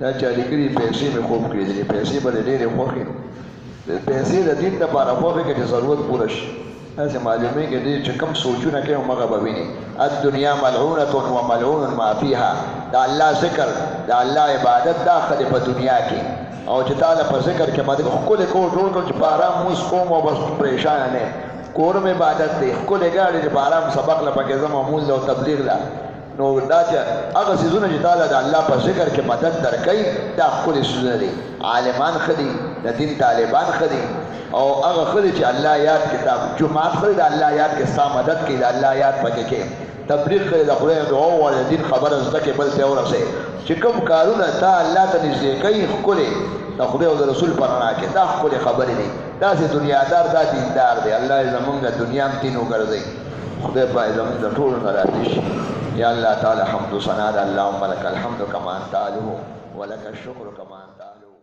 دا چا لیکلي پیسې مې خوب کړي دي پیسې به ډېرې خوښې نو پیسې د دین دپاره خوښې که چې ضرورت پوره شي داسې معلومېږي دی چې کوم سوچونه کوي همغه به ویني الدنیا ملعونة وملعون ما فیها د الله ذکر د الله عبادت دا ښه دی په دنیا کې او چې تا له په ذکر کې ما ښکلی کور جوړ کړم چې په آرام مونځ کوم او بس پریشانه نه یم کور مې عبادت دی ښکلی ګاډي چې په آرام سبق له پکې ځم او مونځ او تبلیغ له نو دا چې هغه څیزونه چې تعالی د الله په ذکر کې مدد درکوي دا ښکلي څیزونه دي عالمان ښه دي د دین طالبان ښه دي او هغه ښه دي چې الله یاد کتاب جماعت ښه دي د الله یاد کې ستا مدد کوي د الله یاد پکې کې تبلیغ کوي د خدای دعا ووایه د دین خبره زده کړې بل ته ورسوي چې کوم کارونه تا الله ته نږدې کوي ښکلي د خدای او د رسول په رڼا کې دا ښکلې خبرې دي داسې دنیادار دا دیندار دی الله یې زمونږ دنیا هم دین وګرځوي خدای باید زمونږ د ټولو نه راضي شي یا الله تعالی حمد و ثنا ده اللهم لك الحمد كما انت اهله ولك الشكر كما انت اهله